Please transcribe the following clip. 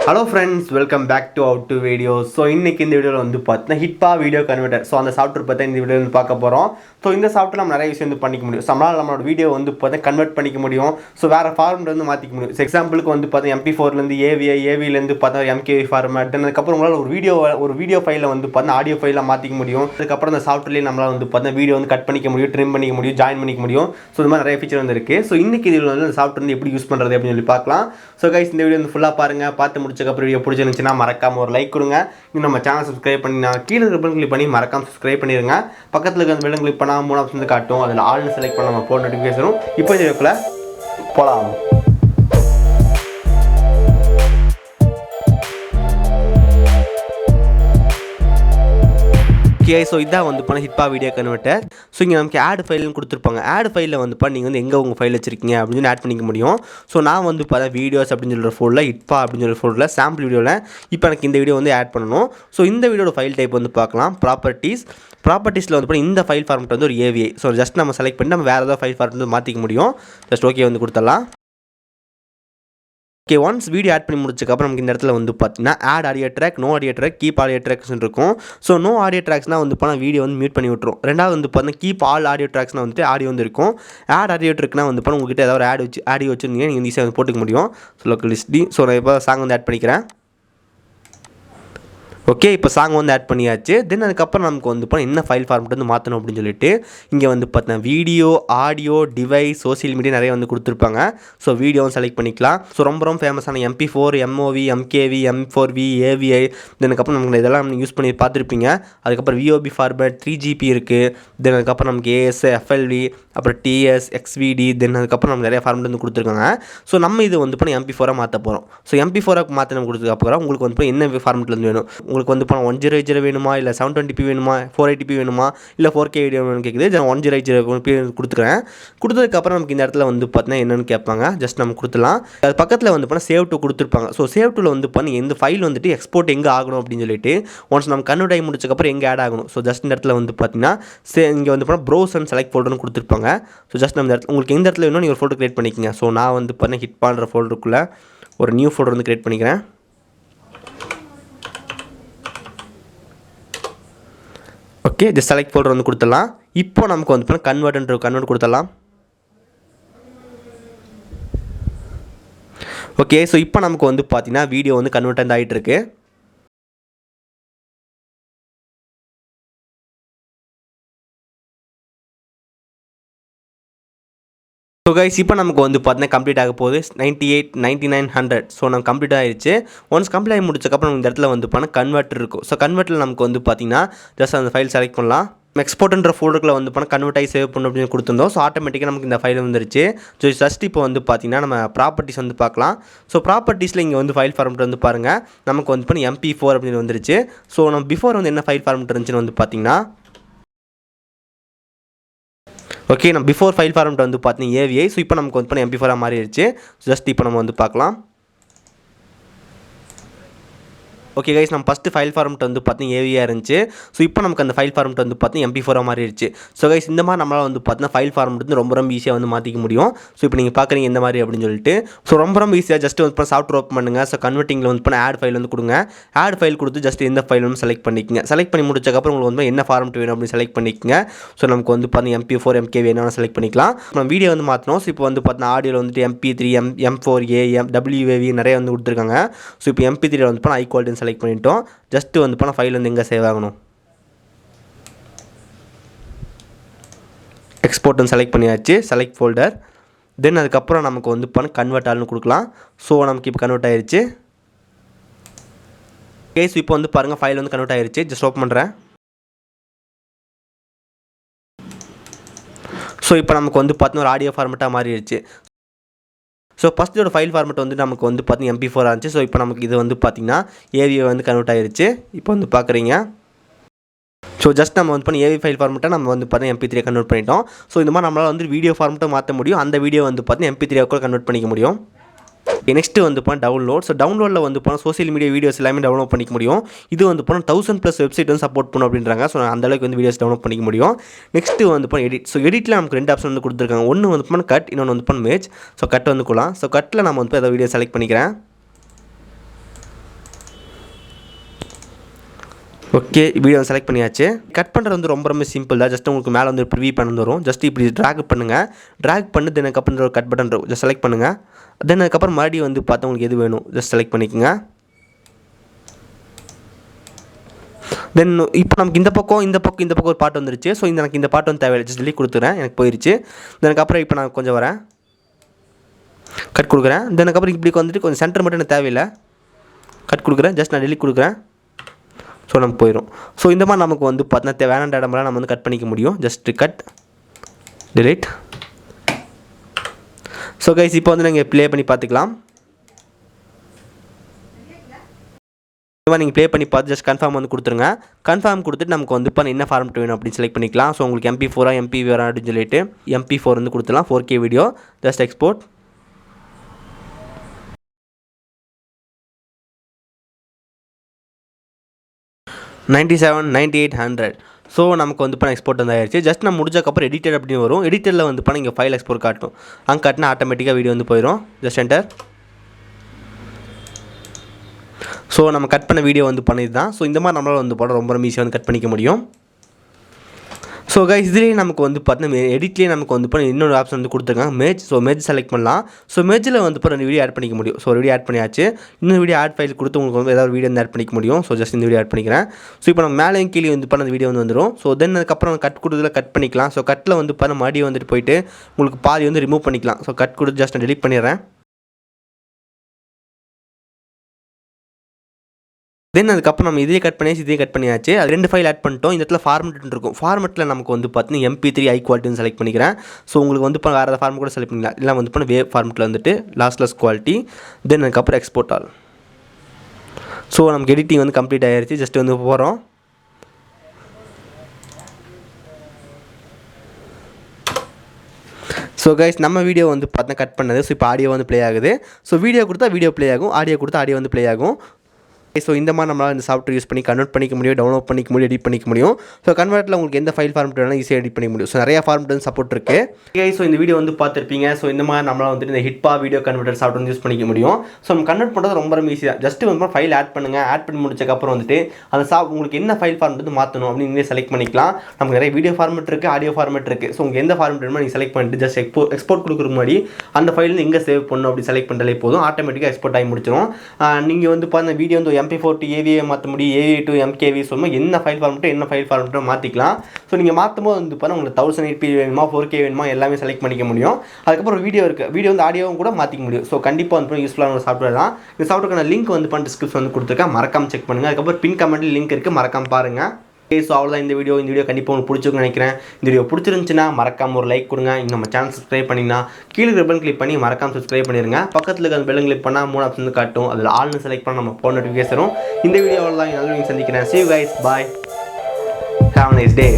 Hello friends, welcome back to our two videos. So இன்னைக்கு இந்த வீடியோல வந்து பார்த்தா ஹிட்பா வீடியோ கன்வெர்ட்டர். ஸோ அந்த சாஃப்ட்வேர் பற்றி இந்த வீடியோவில் பார்க்க போகிறோம். ஸோ இந்த சாஃப்ட்வேர் நம்ம நிறைய விஷயம் வந்து பண்ணிக்க முடியும். நம்மளோட வீடியோ வந்து பார்த்தா கன்வெர்ட் பண்ணிக்க முடியும். ஸோ வேறு ஃபார்மெட் வந்து மாற்றிக்க முடியும். எக்ஸாம்பிளுக்கு வந்து பார்த்தா MP4லேருந்து AVI, AVலேருந்து பார்த்தா MKV ஃபார்மேட். தென் அதுக்கப்புறம் உங்களால் ஒரு வீடியோ ஃபைலை வந்து பார்த்தா ஆடியோ ஃபைலாக மாற்றிக்க முடியும். அதுக்கப்புறம் அந்த சாஃப்ட்வேர்லேயே நம்மளால் வந்து பார்த்தா வீடியோ வந்து கட் பண்ணிக்க முடியும், ட்ரிம் பண்ணிக்க முடியும், ஜாயின் பண்ணிக்க முடியும். ஸோ இந்த மாதிரி நிறைய ஃபீச்சர் வந்து இருக்குது. ஸோ இன்னைக்கு இதில் வந்து அந்த சாஃப்ட்வேர் வந்து எப்படி யூஸ் பண்ணுறது அப்படின்னு சொல்லி பார்க்கலாம். ஸோ கைஸ் இந்த வீடியோ வந்து ஃபுல்லாக பாருங்கள். பார்த்து முடிச்சக்கப்புறம் வீடியோ பிடிச்சிருந்துச்சுன்னா மறக்காம ஒரு லைக் கொடுங்க. இன்னும் நம்ம சேனல் சப்ஸ்கிரைப் பண்ணி கீழே இருக்க கிளிக் பண்ணி மறக்காம சப்ஸ்கிரைப் பண்ணிடுங்க. பக்கத்தில் இருக்க அந்த பெல் கிளிக் பண்ணால் 3 ஆப்ஷன் காட்டும். அதில் ஆல்னு செலக்ட் பண்ண நம்ம போன் நோட்டிஃபிகேஷனும். இப்போ இந்த வீடியோக்குள்ள போகலாம். ஓகே, ஸோ இதான் வந்து பண்ண ஹிட்பா வீடியோ கன்வெர்ட்டர். ஸோ இங்கே நமக்கு ஆட் ஃபைல்னு கொடுத்துருப்பாங்க. ஆட் ஃபைலில் வந்து நீங்கள் வந்து எங்கே உங்கள் ஃபைல் வச்சிருக்கீங்க அப்படின்னு சொல்லி ஆட் பண்ணிக்க முடியும். ஸோ நான் வந்து பார்த்தா வீடியோஸ் அப்படின்னு சொல்கிற ஃபோல்டில் ஹிட்பா அப்படின்னு சொல்கிற ஃபோல்டில் சாம்பிள் வீடியோவில் இப்போ எனக்கு இந்த வீடியோ வந்து ஆட் பண்ணணும். ஸோ இந்த வீடியோட ஃபைல் டைப் வந்து பார்க்கலாம். ப்ராப்பர்ட்டிஸில் வந்து இந்த ஃபைல் ஃபார்மெட் வந்து ஒரு AVI. ஸோ ஜஸ்ட் நம்ம செலக்ட் பண்ணி நம்ம வேறு ஏதாவது ஃபைல் ஃபார்மெட் வந்து மாற்றிக்க முடியும். ஜஸ்ட் ஓகே வந்து கொடுத்துடலாம். ஓகே, ஒன்ஸ் வீடியோ ஆட் பண்ணி முடிச்சதுக்கப்புறம் நமக்கு இந்த இடத்துல வந்து பார்த்தீங்கன்னா add audio track, no audio track, keep audio ட்ராக்ஸ்னு இருக்கும். ஸோ நோ ஆடியோ ட்ராக்ஸ்னால் வந்து பார்த்தா வீடியோ வந்து மியூட் பண்ணி விட்டுரும். ரெண்டாவது வந்து பார்த்தீங்கன்னா கீப் ஆல் ஆடியோ ட்ராக்ஸ்னால் வந்துட்டு ஆடியோ வந்து இருக்கும். ஆட் ஆடியோ ட்ராக்னா வந்து பார்த்தா உங்கள்கிட்ட ஏதாவது ஆடியோ வச்சுருந்தீங்க நீங்கள் ஈஸியாக வந்து போட்டுக்க முடியும். So local லிஸ்டி. ஸோ நான் இப்போ சாங் வந்து ஆட் பண்ணிக்கிறேன். ஓகே, இப்போ சாங் வந்து ஆட் பண்ணியாச்சு. தென் அதுக்கப்புறம் நமக்கு வந்து என்ன ஃபைல் ஃபார்மெட் வந்து மாற்றணும் அப்படின்னு சொல்லிட்டு இங்கே வந்து பார்த்தீங்கன்னா video, audio, device, social media நிறைய வந்து கொடுத்துருப்பாங்க. ஸோ வீடியோவும் செலக்ட் பண்ணிக்கலாம். ஸோ ரொம்ப ஃபேமஸான MP4, MOV, MKV, M4V, AVI, தென் அதுக்கப்புறம் நமக்கு இதெல்லாம் யூஸ் பண்ணி பார்த்துருப்பீங்க. அதுக்கப்புறம் VOB ஃபார்மேட் 3GB இருக்குது. தென் அதுக்கப்புறம் நமக்கு AS, FLV, அப்புறம் TS, XVD, தென் அதுக்கப்புறம் நமக்கு நிறைய ஃபார்மெட் வந்து கொடுத்துருக்காங்க. ஸோ நம்ம இது வந்து MP4 மாற்ற போகிறோம். ஸோ MP4 மாற்ற நம்ம கொடுத்ததுக்கப்புறம் உங்களுக்கு வந்து என்ன ஃபார்மெட்லேருந்து வேணும், உங்களுக்கு வந்து 1080 வேணுமா, இல்லை 720p வேணுமா, 480p வேணுமா, இல்லை 4K வீடியோ வேணும்னு கேட்குது. 1080p கொடுத்துக்கிறேன். கொடுத்ததுக்கப்புறம் நமக்கு இந்த இடத்துல வந்து பார்த்தீங்கன்னா என்னென்னு கேட்பாங்க. ஜஸ்ட் நம்ம கொடுத்துலாம். அது பக்கத்தில் வந்து சேவ் டு கொடுத்துருப்பாங்க. ஸோ சேவ் டுவில் வந்து இந்த ஃபைல் வந்துட்டு எக்ஸ்போர்ட் எங்கே ஆகணும் அப்படின்னு சொல்லிட்டு ஒன்ஸ் நம்ம கன்வெர்ட் ஆகி முடிச்சக்கப்புறம் எங்கே ஆட் ஆகணும். ஸோ ஜஸ்ட் இந்த இடத்துல வந்து பார்த்தீங்கன்னா இங்கே வந்து ப்ரௌஸ் அண்ட் செலக்ட் ஃபோல்டர்னு கொடுத்துருப்பாங்க. ஸோ ஜஸ்ட் நம்ம இடத்துல உங்களுக்கு எந்த இடத்துல வேணும் நீங்கள் ஒரு ஃபோல்டர் கிரியேட் பண்ணிக்கங்க. ஸோ நான் வந்து பார்த்தீங்கன்னா ஹிட் பண்ணுற ஃபோல்டருக்குள்ளே ஒரு நியூ ஃபோல்டர் வந்து கிரியேட் பண்ணிக்கிறேன். ஓகே, ஜஸ்ட் செலக்ட் ஃபோல்டர் வந்து கொடுத்துடலாம். இப்போ நமக்கு வந்து கன்வெர்ட் கொடுத்துடலாம். ஓகே, ஸோ இப்போ நமக்கு வந்து பார்த்தீங்கன்னா வீடியோ வந்து கன்வெர்ட் வந்து ஆகிட்டு இருக்கு. ஸோ கைஸ் இப்போ நமக்கு வந்து பார்த்தீங்கன்னா கம்ப்ளீட் ஆக போகுது. 98, 99, 100. ஸோ நம்ம கம்ப்ளீட் ஆகிடுச்சு. ஒன்ஸ் கம்ப்ளீட் ஆகி முடிச்சக்கப்புறம் இந்த இடத்துல வந்து கன்வெர்ட்டர் இருக்கும். ஸோ கன்வெர்ட்டில் நமக்கு வந்து பார்த்தீங்கன்னா ஜஸ்ட் அந்த ஃபைல் செலக்ட் பண்ணலாம். எக்ஸ்போர்ட்ன்ற ஃபோல்டருக்குள்ள வந்து கன்வெர்ட் ஆகி சேவ் பண்ணணும் அப்படின்னு கொடுத்துருந்தோம். ஸோ ஆட்டோமேட்டிக்காக நமக்கு இந்த ஃபைல் வந்துருச்சு. ஸோ ஜஸ்ட் இப்போ வந்து பார்த்தீங்கன்னா நம்ம ப்ராப்பர்ட்டிஸ் வந்து பார்க்கலாம். ஸோ ப்ராப்பர்ட்டிஸில் இங்கே வந்து ஃபைல் ஃபார்மெட் வந்து பாருங்கள். நமக்கு வந்து MP4 அப்படின்னு வந்துருச்சு. ஸோ நம்ம பிஃபோர் வந்து என்ன ஃபைல் ஃபார்மெட் இருந்துச்சுன்னு வந்து பார்த்தீங்கன்னா ஓகே, நம்ம பிஃபோர் ஃபைல் ஃபார்மெட் வந்து பார்த்தீங்கன்னா AVI. ஸோ இப்போ நமக்கு வந்து MP4 மாறிடுச்சு. ஜஸ்ட் இப்போ நம்ம வந்து பார்க்கலாம். ஓகே கைஸ், நம்ம ஃபஸ்ட்டு ஃபைல் ஃபார்மெட் வந்து பார்த்தீங்கன்னா AVI இருந்துச்சு. ஸோ இப்போ நமக்கு அந்த ஃபைல் ஃபார்மெட் வந்து பார்த்தீங்கன்னா MP4 மாறிடுச்சு. ஸோ கைஸ் இந்த மாதிரி நம்மளால் வந்து பார்த்தீங்கன்னா ஃபைல் ஃபார்மெட் வந்து ரொம்ப ஈஸியாக வந்து மாற்றிக்க முடியும். ஸோ இப்போ நீங்கள் பார்க்குறீங்க இந்த மாதிரி அப்படின்னு சொல்லிட்டு. ஸோ ரொம்ப ஈஸியாக ஜஸ்ட் வந்து சாஃப்ட்வேர் ஓப்பன் பண்ணுங்கள். ஸோ கன்வெர்ட்டிங்கில் வந்து ஆட் ஃபைல் வந்து கொடுங்க. ஆட் ஃபைல் கொடுத்து ஜஸ்ட் எந்த ஃபைல் வந்து செலக்ட் பண்ணிக்கங்க. செலக்ட் பண்ணி முடிச்சக்கப்புறம் உங்களுக்கு வந்து என்ன ஃபார்மெட் வேணும் அப்படின்னு செலக்ட் பண்ணிக்கங்க. ஸோ நமக்கு வந்து பார்த்தீங்கன்னா MP4, MKV என்ன செலக்ட் பண்ணிக்கலாம். நம்ம வீடியோ வந்து மாற்றணும். ஸோ இப்போ வந்து பார்த்தீங்கன்னா ஆடியோவில் வந்துட்டு MP3, M4A, WAV நிறைய வந்து கொடுத்துருக்காங்க. ஸோ இப்போ MP3 வந்து ஹை குவாலிட்டின்னு செலக்ட் பண்ணிட்டோம். ஜஸ்ட் வந்து ஃபைல் வந்து எங்கே சேவ் ஆகணும், எக்ஸ்போர்ட்னு செலக்ட் பண்ணியாச்சு. Select folder. தென் அதுக்கப்புறம் நமக்கு வந்து கன்வெர்ட் ஆல்னு கொடுக்கலாம். ஸோ நமக்கு இப்போ கன்வெர்ட் ஆயிடுச்சு. கேஸ் இப்போ வந்து பாருங்கள் ஃபைல் வந்து கன்வெர்ட் ஆயிடுச்சு. ஜஸ்ட் ஓப்பன் பண்ணுறேன். ஸோ இப்போ நமக்கு வந்து பார்த்தீங்கன்னா ஒரு ஆடியோ ஃபார்மெட்டாக மாறிடுச்சு. ஸோ ஃபஸ்ட்டோட ஃபைல் ஃபார்மெட் வந்து நமக்கு வந்து பார்த்தீங்கன்னா MP4 ஆச்சு. ஸோ இப்போ நமக்கு இது வந்து பார்த்தீங்கன்னா AVI வந்து கன்வெர்ட் ஆகிடுச்சு. இப்போ வந்து பார்க்குறீங்க. ஸோ ஜஸ்ட் நம்ம வந்து AVI ஃபைல் ஃபார்மெட்டை நம்ம வந்து பார்த்தீங்கன்னா MP3 கன்வெர்ட் பண்ணிட்டோம். ஸோ இந்த மாதிரி நம்மளால் வந்து வீடியோ ஃபார்மெட்டை மாற்ற முடியும். அந்த வீடியோ வந்து பார்த்தீங்கன்னா MP3 கூட கன்வெர்ட் பண்ணிக்க முடியும். நெக்ஸ்ட் வந்து டவுன்லோட். ஸோ டவுன்லோடில் வந்து சோசியல் மீடியா வீடியோஸ் எல்லாமே டவுன்லோட் பண்ணிக்க முடியும். இது வந்து 1000+ வெப்சைட் வந்து சப்போர்ட் பண்ணும் அப்படின்றாங்க. ஸோ அந்தளவுக்கு வந்து வீடியோஸ் டவுன்லோட் பண்ணிக்க முடியும். நெக்ஸ்ட்டு வந்து எடிட். ஸோ எடிட்டில் நமக்கு 2 ஆப்ஷன் வந்து கொடுத்துருக்காங்க. ஒன்று வந்து கட், இன்னொன்று வந்து மேட்ச். ஸோ கட் வந்து கொள்ளலாம். ஸோ கட்டில் நம்ம வந்து ஏதாவது வீடியோ செலக்ட் பண்ணிக்கிறேன். ஓகே, வீடியோ செலக்ட் பண்ணியாச்சு. கட் பண்ணுறது வந்து ரொம்ப சிம்பிள் தான். ஜஸ்ட் உங்களுக்கு மேலே வந்து ப்ரிவியூ பண்ண வரும். ஜஸ்ட் இப்படி ட்ராக் பண்ணுங்கள். ட்ராக் பண்ணி தென் அதுக்கப்புறம் ஒரு கட் பட்டன் ஜஸ்ட் செலக்ட் பண்ணுங்கள். தென் அதுக்கப்புறம் மறுபடியும் வந்து பார்த்தா உங்களுக்கு எது வேணும் ஜஸ்ட் செலக்ட் பண்ணிக்கோங்க. தென் இப்போ நமக்கு இந்த பக்கம் ஒரு பாட்டு வந்துருச்சு. ஸோ எனக்கு இந்த பாட்டு வந்து தேவையில்லை. ஜஸ்ட் டெலிட் கொடுத்துறேன், எனக்கு போயிடுச்சு. அதுக்கப்புறம் இப்போ நான் கொஞ்சம் வரேன், கட் கொடுக்குறேன். தென் அதுக்கப்புறம் இப்படி வந்துட்டு கொஞ்சம் சென்டர் மட்டும் எனக்கு தேவையில்லை, கட் கொடுக்குறேன். ஜஸ்ட் நான் டெலிட் கொடுக்குறேன். ஸோ நமக்கு போயிடும். ஸோ இந்த மாதிரி நமக்கு வந்து பார்த்தீங்கன்னா வேணாண்ட இடமெல்லாம் நம்ம வந்து கட் பண்ணிக்க முடியும். Just cut delete. So guys இப்போ வந்து நீங்கள் ப்ளே பண்ணி பார்த்துக்கலாம். இந்த மாதிரி நீங்கள் ப்ளே பண்ணி பார்த்து ஜஸ்ட் கன்ஃபார்ம் வந்து கொடுத்துருங்க. கன்ஃபார்ம் கொடுத்துட்டு நமக்கு வந்து இப்போ என்ன ஃபார்மெட் வேணும் அப்படின்னு செலக்ட் பண்ணிக்கலாம். ஸோ உங்களுக்கு MP4 MP வேணும் அப்படின்னு சொல்லிட்டு MP4 வந்து கொடுத்துலாம். 4K video. Just export. $97, $98, $100. So நமக்கு வந்து இப்போ எக்ஸ்போர்ட் வந்து ஆயிடுச்சு. ஜஸ்ட் நம்ம முடிஞ்சக்கப்புறம் எடிட்டர் அப்படின்னு வரும். எடிட்டரில் வந்து இப்போ இங்கே ஃபைல் எக்ஸ்போர்ட் காட்டும். அங்கே காட்டினா ஆட்டோமேட்டிக்காக வீடியோ வந்து போயிடும். Just enter. ஸோ நம்ம கட் பண்ண வீடியோ வந்து பண்ணது தான். ஸோ இந்த மாதிரி நம்மளால் வந்து போட ரொம்ப ஈஸியாக வந்து கட் பண்ணிக்க முடியும். ஸோ கைஸ் இதுலேயே நமக்கு வந்து பார்த்தீங்கன்னா எடிட்லேயே நமக்கு வந்து இப்போ இன்னொரு ஆப்ஷன் வந்து கொடுத்துருக்காங்க, மேஜ். ஸோ மேஜ் செலக்ட் பண்ணலாம். ஸோ மேஜில் வந்து இப்போ ரெண்டு வீடியோ ஆட் பண்ணிக்க முடியும். ஸோ ஒரு வீடியோ ஆட் பண்ணியாச்சு. இன்னொரு வீடியோ ஆட் ஃபைல் கொடுத்து உங்களுக்கு வந்து ஏதாவது வீடியோ வந்து ஆட் பண்ணிக்க முடியும். ஸோ ஜஸ்ட் இந்த வீடியோ ஆட் பண்ணிக்கிறேன். ஸோ இப்போ நம்ம மேலேயும் கீழே வந்து பண்ண வீடியோ வந்து வந்துடும். ஸோ தென் அதுக்கப்புறம் கட் கொடுத்துல கட் பண்ணிக்கலாம். ஸோ கட்டில் வந்து பண்ண மறுபடியும் வந்துட்டு போயிட்டு உங்களுக்கு பாதி வந்து ரிமூவ் பண்ணிக்கலாம். ஸோ கட் கொடுத்து ஜஸ்ட் நான் டெலிட் பண்ணிடுறேன். தென் அதுக்கப்புறம் நம்ம இதே கட் பண்ணியாச்சு. அது ரெண்டு ஃபைல் ஆட் பண்ணிட்டோம். இந்த இடத்துல ஃபார்மெட் இருக்கும். ஃபார்மெட்டில் நமக்கு வந்து பார்த்தீங்கன்னா MP3 ஹை குவாலிட்டின்னு செலக்ட் பண்ணிக்கிறேன். ஸோ உங்களுக்கு வந்து இப்போ வேறு ஏதாவது ஃபார்மெட் கூட செலக்ட் பண்ணிக்கலாம். இல்லை வந்து இப்போ வேவ் ஃபார்மெட்டில் வந்துட்டு லாஸ்ட்லெஸ் குவாலிட்டி. தென் அதுக்கப்புறம் எக்ஸ்போர்ட் ஆல். ஸோ நமக்கு எடிட்டிங் வந்து கம்ப்ளீட் ஆகிடுச்சு. ஜஸ்ட் வந்து போகிறோம். ஸோ கைஸ் நம்ம வீடியோ வந்து பார்த்தா கட் பண்ணது. ஸோ இப்போ ஆடியோ வந்து ப்ளே ஆகுது. ஸோ வீடியோ கொடுத்தா வீடியோ ப்ளே ஆகும், ஆடியோ கொடுத்தா ஆடியோ வந்து ப்ளே ஆகும். ஸோ இந்த மாதிரி நம்மளால் இந்த சாஃப்ட்வேர் யூஸ் பண்ணி கன்வெர்ட் பண்ணிக்க முடியும், டவுன்லோட் பண்ணிக்க முடியும், எடிட் பண்ணிக்க முடியும். ஸோ கன்வெர்ட்டில் உங்களுக்கு எந்த ஃபைல் ஃபார்மெட் வேணாலும் ஈஸியாக எடிட் பண்ணிக்க முடியும். ஸோ நிறைய ஃபார்மெட் வந்து சப்போர்ட் இருக்குது. ஸோ இந்த வீடியோ வந்து பார்த்துருப்பீங்க. ஸோ இந்த மாதிரி நம்மளால் வந்துட்டு இந்த ஹிட்பா வீடியோ கன்வெர்ட்டர் சாஃப்ட்வேர் வந்து யூஸ் பண்ணிக்க முடியும். ஸோ நம்ம கன்வெர்ட் பண்ணுறது ரொம்ப ஈஸியாக. ஜஸ்ட் வந்து ஃபைல் ஆட் பண்ணுங்கள். ஆட் பண்ணி முடிச்சக்கப்புறம் வந்துட்டு அந்த உங்களுக்கு என்ன ஃபைல் ஃபார்மெட் வந்து மாற்றணும் அப்படின்னு நீங்களே செலக்ட் பண்ணிக்கலாம். நமக்கு நிறைய வீடியோ ஃபார்மெட் இருக்குது, ஆடியோ ஃபார்மெட் இருக்குது. ஸோ உங்களுக்கு எந்த ஃபார்மெட் வேணுமோ நீங்கள் செலக்ட் பண்ணிட்டு ஜஸ்ட் எக்ஸ்போர்ட் கொடுக்குற முன்னாடி அந்த ஃபைல் வந்து எங்கே சேவ் பண்ணணும் அப்படி செலக்ட் பண்ணாலே போதும், ஆட்டோமேட்டிக்காக எக்ஸ்போர்ட் ஆகி முடிச்சிடும். நீங்கள் வந்து பார்த்தா வீடியோ வந்து MP4 to AVA மாற்ற முடியும், AVA to MKV சொல்லும்போது என்ன ஃபைல் ஃபார்மெட்டோ மாற்றிக்கலாம். ஸோ நீங்கள் மாற்றும் போது வந்து பார்த்தா உங்களுக்கு 1080p வேணுமா 4K வேணுமா எல்லாமே செலக்ட் பண்ணிக்க முடியும். அதுக்கப்புறம் வீடியோ இருக்குது, வீடியோ வந்து ஆடியோவும் கூட மாற்றிக்க முடியும். ஸோ கண்டிப்பாக வந்து யூஸ்ஃபுல்லான ஒரு சாஃப்ட்வேர் தான். இந்த சாஃப்ட்வேர்க்கான லிங்க் வந்து டிஸ்கிரிப்ஷன் வந்து கொடுத்துருக்கேன், மறக்காம செக் பண்ணுங்கள். அதுக்கப்புறம் பின் கமெண்ட்டில் லிங்க் இருக்குது, மறக்காம பாருங்கள். ஸோ அவ்வளோதான் இந்த வீடியோ கண்டிப்பாக உங்களுக்கு பிடிச்சிருக்குன்னு நினைக்கிறேன். இந்த வீடியோ பிடிச்சிருந்துச்சுன்னா மறக்காம ஒரு லைக் கொடுங்க. இங்கே நம்ம சேனல் சப்ஸ்கிரைப் பண்ணிங்கன்னா கீழே பெல் கிளிக் பண்ணி மறக்காம சப்ஸ்கிரைப் பண்ணிடுங்க. பக்கத்தில் இருக்க அந்த பெல் கிளிக் பண்ணால் 3 ஆப்ஷன் வந்து காட்டும். அதில் ஆல்னு செலக்ட் பண்ணால் நம்ம போன் நோட்டிஃபிகேஷன் வரும். இந்த வீடியோ அவ்வளோதான். நல்ல சந்திக்கிறேன். See you guys, bye, have a nice day.